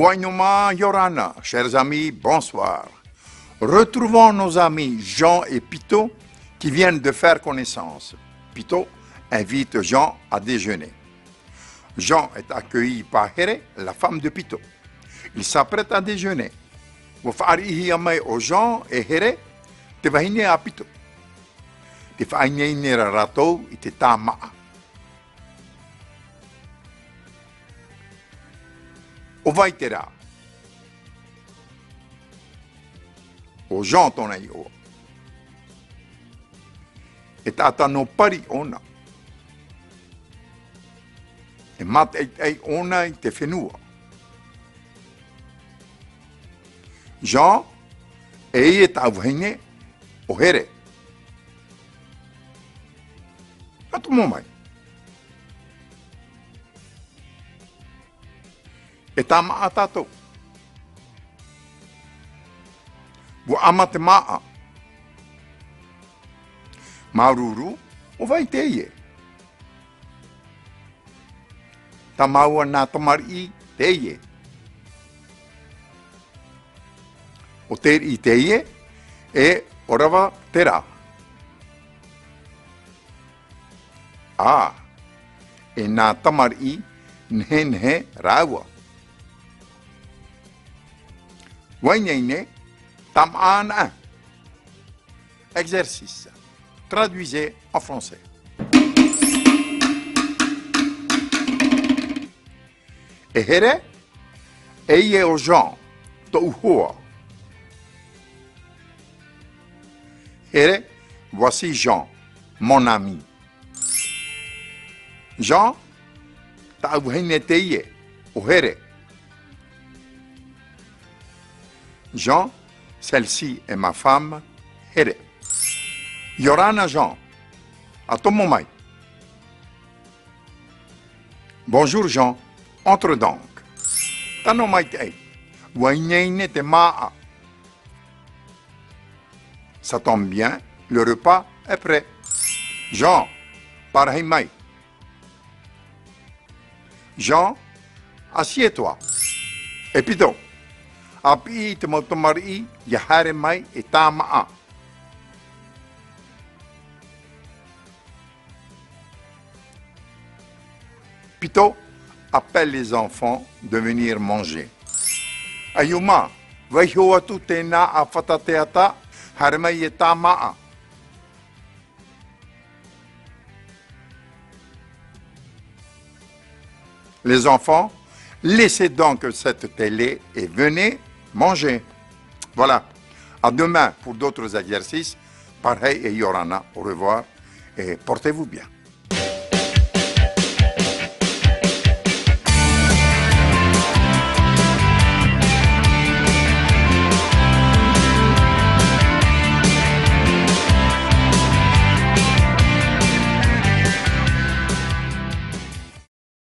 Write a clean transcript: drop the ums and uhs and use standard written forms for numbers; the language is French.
Wainuma Yorana, chers amis, bonsoir. Retrouvons nos amis Jean et Pito qui viennent de faire connaissance. Pito invite Jean à déjeuner. Jean est accueilli par Here, la femme de Pito. Il s'apprête à déjeuner. Wafarihi amai o Jean et Here, te vahine a Pito. Te whaine ratou i te tāmaa. O vai te rā. O Jean tona i oa. E tata no pari ona. E mate ei ona i te whenua. Jean e tau vahine o Here. Atu mō mai. E tā maa tātou. Wa ama te maa. Maururu, o vai te ie. Tā maua nā tamari te ie. O te i te ie, e orawa te rā. E nā tamari nehe rāua. Wainene, tam an. Exercice. Traduisez en français. E here, eye o Jean, to uhoa. Here, voici Jean, mon ami. Jean, ta uhaine te ie, o here. Jean, celle-ci est ma femme, Here. Yorana Jean, à ton moment. Bonjour Jean, entre donc. Tano mai te ei, wainene te maa. Ça tombe bien, le repas est prêt. Jean, pareil mai. Jean, assieds-toi. Et Pito. Api te motomari ya hare mai e tamaa. Pito appelle les enfants de venir manger. Ayuma, vai hoa tu te na a whatateata, hare mai e tamaa. Les enfants, laissez donc cette télé et venez manger. Voilà. À demain pour d'autres exercices. Pareil et Yorana. Au revoir et portez-vous bien.